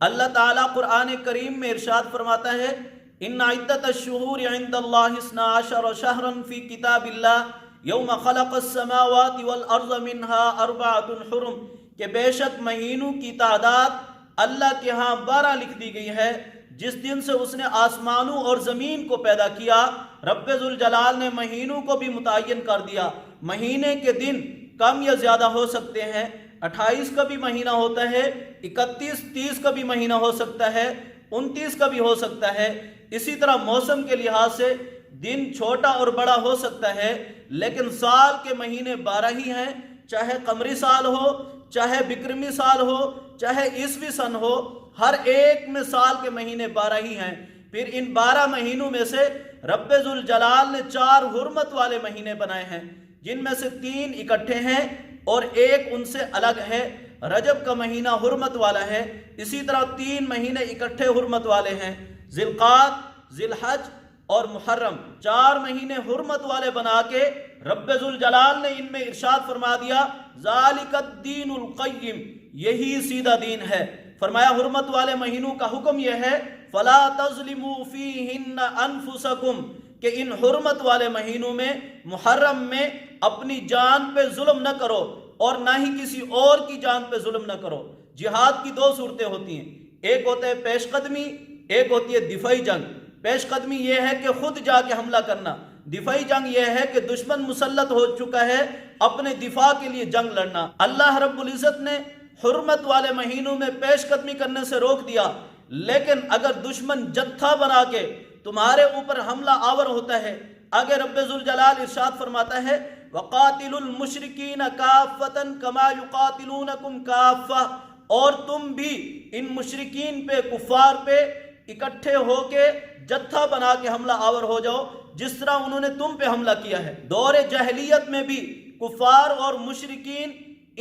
اللہ تعالیٰ قرآن کریم میں ارشاد فرماتا ہے ان عدت الشہور عند اللہ 12 شہرا فی کتاب اللہ یوم خلق السماوات والارض منها 4 حرم، کہ بے شک مہینوں کی تعداد اللہ کے ہاں 12 لکھ دی گئی ہے جس دن سے اس نے آسمانوں اور زمین کو پیدا کیا۔ رب ذوالجلال نے مہینوں کو بھی متعین کر دیا۔ مہینے کے دن کم یا زیادہ ہو سکتے ہیں، 28 کا بھی مہینہ ہوتا ہے، 31 30 کا بھی مہینہ ہو سکتا ہے، 29 کا بھی ہو سکتا ہے۔ اسی طرح موسم کے لحاظ سے دن چھوٹا اور بڑا ہو سکتا ہے، لیکن سال کے مہینے 12 ہی ہیں، چاہے قمری سال ہو، چاہے بکرمی سال ہو، چاہے عیسوی سن ہو، ہر ایک میں سال کے مہینے 12 ہی ہیں۔ پھر ان 12 مہینوں میں سے رب ذوالجلال نے 4 حرمت والے مہینے بنائے ہیں، جن میں سے 3 اکٹھے ہیں اور ایک ان سے الگ ہے۔ رجب کا مہینہ حرمت والا ہے، اسی طرح 3 مہینے اکٹھے حرمت والے ہیں، ذی القعدہ، ذی الحج اور محرم، 4 مہینے حرمت والے بنا کے رب ذوالجلال نے ان میں ارشاد فرما دیا ذالک الدین القیم، یہی سیدھا دین ہے۔ فرمایا حرمت والے مہینوں کا حکم یہ ہے فلا تظلموا فیہن انفسکم، کہ ان حرمت والے مہینوں میں محرم میں اپنی جان پہ ظلم نہ کرو اور نہ ہی کسی اور کی جان پہ ظلم نہ کرو۔ جہاد کی 2 صورتیں ہوتی ہیں، ایک ہوتا ہے پیش قدمی، ایک ہوتی ہے دفاعی جنگ۔ پیش قدمی یہ ہے کہ خود جا کے حملہ کرنا، دفاعی جنگ یہ ہے کہ دشمن مسلط ہو چکا ہے، اپنے دفاع کے لیے جنگ لڑنا۔ اللہ رب العزت نے حرمت والے مہینوں میں پیش قدمی کرنے سے روک دیا، لیکن اگر دشمن جتھا بنا کے تمہارے اوپر حملہ آور ہوتا ہے، آگے رب ذوالجلال ارشاد فرماتا ہے وَقَاتِلُوا الْمُشْرِكِينَ كَافَّةً كَمَا يُقَاتِلُونَكُمْ كَافَّةً، اور تم بھی ان مشرکین پہ، کفار پہ اکٹھے ہو کے جتھا بنا کے حملہ آور ہو جاؤ جس طرح انہوں نے تم پہ حملہ کیا ہے۔ دور جاہلیت میں بھی کفار اور مشرکین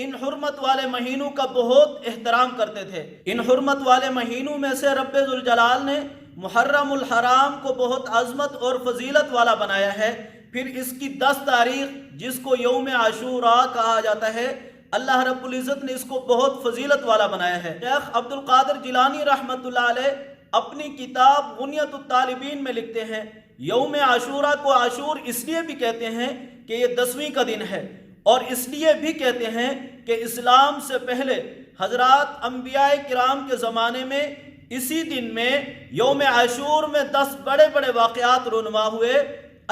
ان حرمت والے مہینوں کا بہت احترام کرتے تھے۔ ان حرمت والے مہینوں میں سے رب ذوالجلال نے محرم الحرام کو بہت عظمت اور فضیلت والا بنایا ہے۔ پھر اس کی 10 تاریخ جس کو یوم عاشوراء کہا جاتا ہے، اللہ رب العزت نے اس کو بہت فضیلت والا بنایا ہے۔ شیخ عبد القادر جیلانی رحمۃ اللہ علیہ اپنی کتاب غنیۃ الطالبین میں لکھتے ہیں یوم عاشوراء کو عاشور اس لیے بھی کہتے ہیں کہ یہ 10ویں کا دن ہے، اور اس لیے بھی کہتے ہیں کہ اسلام سے پہلے حضرات انبیاء کرام کے زمانے میں اسی دن میں یوم عاشور میں 10 بڑے بڑے واقعات رونما ہوئے۔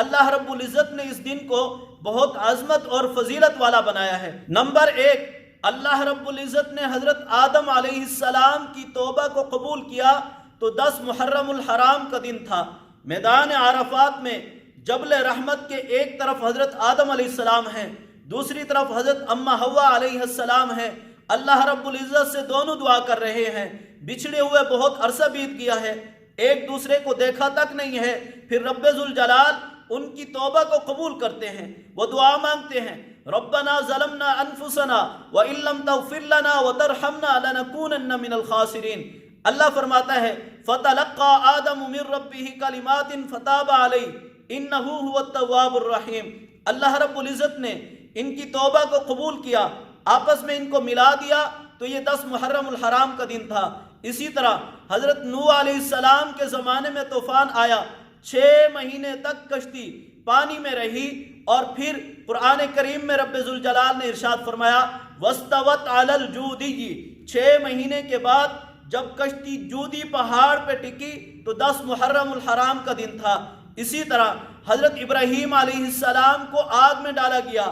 اللہ رب العزت نے اس دن کو بہت عظمت اور فضیلت والا بنایا ہے۔ نمبر 1، اللہ رب العزت نے حضرت آدم علیہ السلام کی توبہ کو قبول کیا تو 10 محرم الحرام کا دن تھا۔ میدان عرفات میں جبل رحمت کے ایک طرف حضرت آدم علیہ السلام ہیں، دوسری طرف حضرت اماں حوا علیہ السلام ہیں۔ اللہ رب العزت سے دونوں دعا کر رہے ہیں، بچھڑے ہوئے بہت عرصہ بیت گیا ہے، ایک دوسرے کو دیکھا تک نہیں ہے۔ پھر رب ذوالجلال ان کی توبہ کو قبول کرتے ہیں، وہ دعا مانگتے ہیں ربنا ظلمنا انفسنا وان لم تغفر لنا وترحمنا لنکونن من الخاسرین۔ اللہ فرماتا ہے فتلقى آدم من ربه کلمات فتاب علیہ انہ هو التواب الرحیم۔ اللہ رب العزت نے ان کی توبہ کو قبول کیا، آپس میں ان کو ملا دیا، تو یہ 10 محرم الحرام کا دن تھا۔ اسی طرح حضرت نوح علیہ السلام کے زمانے میں طوفان آیا، 6 مہینے تک کشتی پانی میں رہی، اور پھر قرآن کریم میں رب ذوالجلال نے ارشاد فرمایا وَاسْتَوَتْ عَلَى الْجُودِيِّ، 6 مہینے کے بعد جب کشتی جودی پہاڑ پہ ٹکی تو 10 محرم الحرام کا دن تھا۔ اسی طرح حضرت ابراہیم علیہ السلام کو آگ میں ڈالا گیا،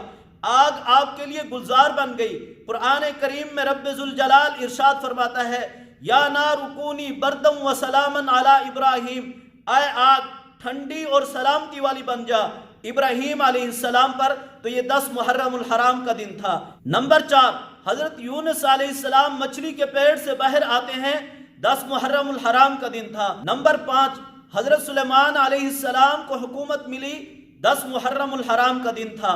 آگ آپ کے لیے گلزار بن گئی۔ قرآن کریم میں رب ذوالجلال ارشاد فرماتا ہے یا نار کونی بردم و سلامن علی ابراہیم، اے آگ ٹھنڈی اور سلامتی والی بن جا ابراہیم علیہ السلام پر، تو یہ 10 محرم الحرام کا دن تھا۔ نمبر 4، حضرت یونس علیہ السلام مچھلی کے پیٹ سے باہر آتے ہیں، 10 محرم الحرام کا دن تھا۔ نمبر 5، حضرت سلیمان علیہ السلام کو حکومت ملی، 10 محرم الحرام کا دن تھا۔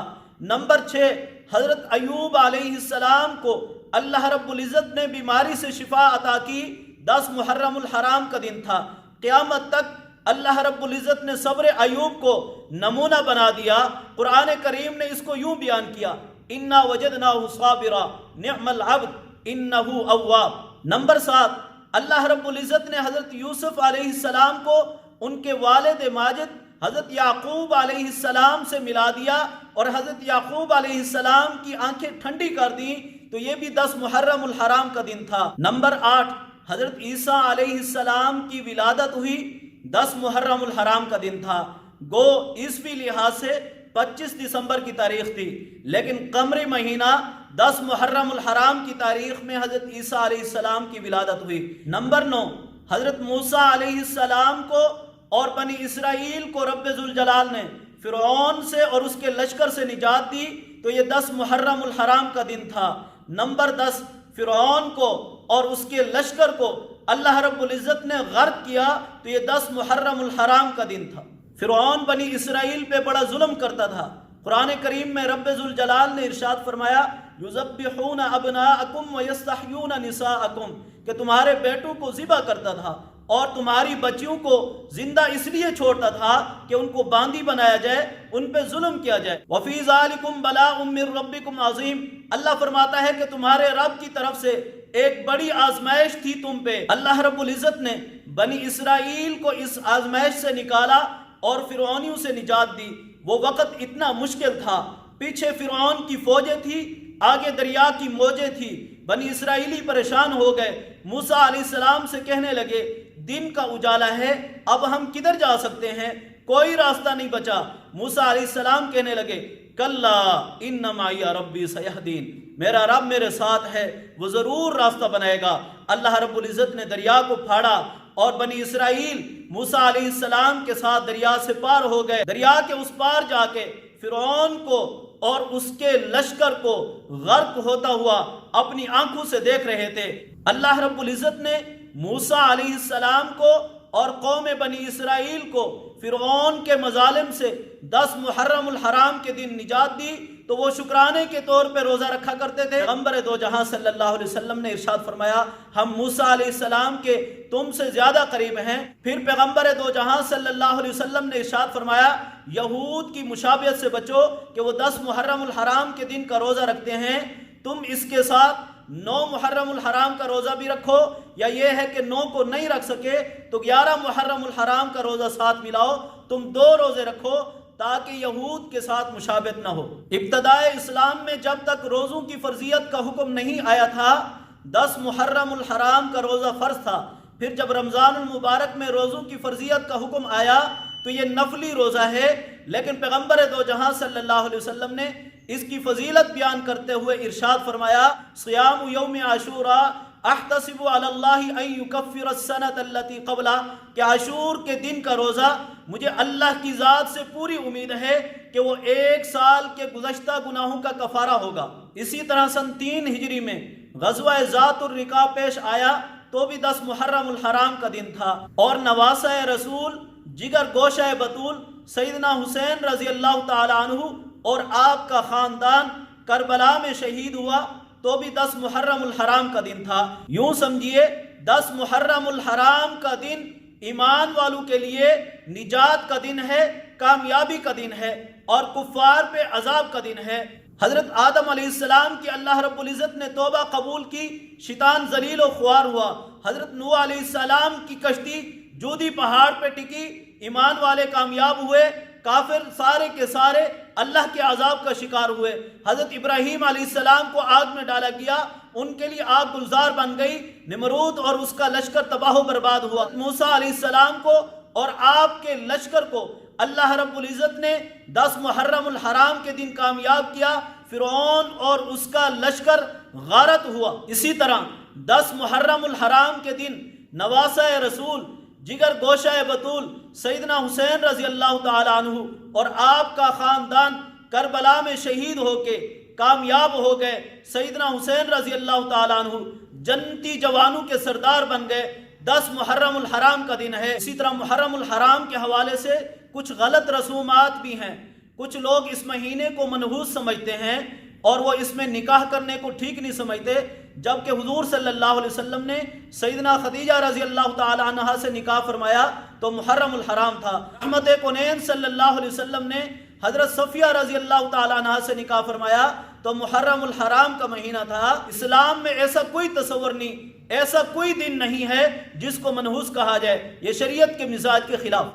نمبر 6، حضرت ایوب علیہ السلام کو اللہ رب العزت نے بیماری سے شفا عطا کی، 10 محرم الحرام کا دن تھا۔ قیامت تک اللہ رب العزت نے صبر ایوب کو نمونہ بنا دیا۔ قرآن کریم نے اس کو یوں بیان کیا اِنَّا وَجَدْنَاهُ صَابِرًا نِعْمَ الْعَبْدُ إِنَّهُ أَوَّابٌ۔ نمبر 7، اللہ رب العزت نے حضرت یوسف علیہ السلام کو ان کے والد ماجد حضرت یعقوب علیہ السلام سے ملا دیا اور حضرت یعقوب علیہ السلام کی آنکھیں ٹھنڈی کر دیں، تو یہ بھی 10 محرم الحرام کا دن تھا۔ نمبر 8، حضرت عیسیٰ علیہ السلام کی ولادت ہوئی 10 محرم الحرام کا دن تھا۔ گو عیسوی لحاظ سے 25 دسمبر کی تاریخ تھی، لیکن قمری مہینہ 10 محرم الحرام کی تاریخ میں حضرت عیسیٰ علیہ السلام کی ولادت ہوئی۔ نمبر 9، حضرت موسیٰ علیہ السلام کو اور بنی اسرائیل کو رب ذوالجلال نے فرعون سے اور اس کے لشکر سے نجات دی، تو یہ 10 محرم الحرام کا دن تھا۔ نمبر 10، فرعون کو اور اس کے لشکر کو اللہ رب العزت نے غرق کیا، تو یہ 10 محرم الحرام کا دن تھا۔ فرعون بنی اسرائیل پہ بڑا ظلم کرتا تھا۔ قرآن کریم میں رب ذوالجلال نے ارشاد فرمایا یذبحون ابناءکم ویستحیون نساءکم، کہ تمہارے بیٹوں کو ذبح کرتا تھا اور تمہاری بچیوں کو زندہ اس لیے چھوڑتا تھا کہ ان کو باندی بنایا جائے، ان پہ ظلم کیا جائے۔ وفی ذالکم بلاء من ربکم عظیم، اللہ فرماتا ہے کہ تمہارے رب کی طرف سے ایک بڑی آزمائش تھی تم پہ۔ اللہ رب العزت نے بنی اسرائیل کو اس آزمائش سے نکالا اور فرعونیوں سے نجات دی۔ وہ وقت اتنا مشکل تھا، پیچھے فرعون کی فوجیں تھی، آگے دریا کی موجیں تھی، بنی اسرائیلی پریشان ہو گئے۔ موسیٰ علیہ السلام سے کہنے لگے دن کا اجالا ہے، اب ہم کدھر جا سکتے ہیں؟ کوئی راستہ نہیں بچا۔ موسیٰ علیہ السلام کہنے لگے کلا ان معی ربی سیہدین، میرا رب میرے ساتھ ہے، وہ ضرور راستہ بنائے گا۔ اللہ رب العزت نے دریا کو پھاڑا اور بنی اسرائیل موسیٰ علیہ السلام کے ساتھ دریا سے پار ہو گئے۔ دریا کے اس پار جا کے فرعون کو اور اس کے لشکر کو غرق ہوتا ہوا اپنی آنکھوں سے دیکھ رہے تھے۔ اللہ رب العزت نے موسیٰ علیہ السلام کو اور قوم بنی اسرائیل کو فرعون کے مظالم سے 10 محرم الحرام کے دن نجات دی، تو وہ شکرانے کے طور پہ روزہ رکھا کرتے تھے۔ پیغمبر دو جہاں صلی اللہ علیہ وسلم نے ارشاد فرمایا ہم موسیٰ علیہ السلام کے تم سے زیادہ قریب ہیں۔ پھر پیغمبر دو جہاں صلی اللہ علیہ وسلم نے ارشاد فرمایا یہود کی مشابہت سے بچو کہ وہ 10 محرم الحرام کے دن کا روزہ رکھتے ہیں، تم اس کے ساتھ 9 محرم الحرام کا روزہ بھی رکھو، یا یہ ہے کہ 9 کو نہیں رکھ سکے تو 11 محرم الحرام کا روزہ ساتھ ملاؤ، تم 2 روزے رکھو تاکہ یہود کے ساتھ مشابہت نہ ہو۔ ابتدائے اسلام میں جب تک روزوں کی فرضیت کا حکم نہیں آیا تھا 10 محرم الحرام کا روزہ فرض تھا۔ پھر جب رمضان المبارک میں روزوں کی فرضیت کا حکم آیا تو یہ نفلی روزہ ہے، لیکن پیغمبر دو جہاں صلی اللہ علیہ وسلم نے اس کی فضیلت بیان کرتے ہوئے ارشاد فرمایا صیام یوم عاشوراء احتسب علی اللہ ان یکفر السنۃ التي قبلہ، کہ عاشور کے دن کا روزہ مجھے اللہ کی ذات سے پوری امید ہے کہ وہ 1 سال کے گزشتہ گناہوں کا کفارہ ہوگا۔ اسی طرح سن 3 ہجری میں غزوہ ذات الرقاع پیش آیا تو بھی 10 محرم الحرام کا دن تھا، اور نواسہ رسول جگر گوشہ بطول سیدنا حسین رضی اللہ تعالی عنہ اور آپ کا خاندان کربلا میں شہید ہوا تو بھی 10 محرم الحرام کا دن تھا۔ یوں سمجھیے 10 محرم الحرام کا دن ایمان والوں کے لیے نجات کا دن ہے، کامیابی کا دن ہے، اور کفار پہ عذاب کا دن ہے۔ حضرت آدم علیہ السلام کی اللہ رب العزت نے توبہ قبول کی، شیطان ذلیل و خوار ہوا۔ حضرت نوح علیہ السلام کی کشتی جودی پہاڑ پہ ٹکی، ایمان والے کامیاب ہوئے، کافر سارے کے سارے اللہ کے عذاب کا شکار ہوئے۔ حضرت ابراہیم علیہ السلام کو آگ میں ڈالا گیا، ان کے لیے آگ گلزار بن گئی، نمرود اور اس کا لشکر تباہ و برباد ہوا۔ موسیٰ علیہ السلام کو اور آپ کے لشکر کو اللہ رب العزت نے 10 محرم الحرام کے دن کامیاب کیا، فرعون اور اس کا لشکر غارت ہوا۔ اسی طرح 10 محرم الحرام کے دن نواسہ رسول جگر گوشہ بطول سیدنا حسین رضی اللہ تعالی عنہ اور آپ کا خاندان کربلا میں شہید ہو کے کامیاب ہو گئے۔ سیدنا حسین رضی اللہ تعالی عنہ جنتی جوانوں کے سردار بن گئے۔ 10 محرم الحرام کا دن ہے۔ اسی طرح محرم الحرام کے حوالے سے کچھ غلط رسومات بھی ہیں۔ کچھ لوگ اس مہینے کو منحوس سمجھتے ہیں اور وہ اس میں نکاح کرنے کو ٹھیک نہیں سمجھتے، جبکہ حضور صلی اللہ علیہ وسلم نے سیدنا خدیجہ رضی اللہ تعالی عنہا سے نکاح فرمایا تو محرم الحرام تھا۔ رحمت کونین صلی اللہ علیہ وسلم نے حضرت صفیہ رضی اللہ تعالی عنہا سے نکاح فرمایا تو محرم الحرام کا مہینہ تھا۔ اسلام میں ایسا کوئی تصور نہیں، ایسا کوئی دن نہیں ہے جس کو منحوس کہا جائے، یہ شریعت کے مزاج کے خلاف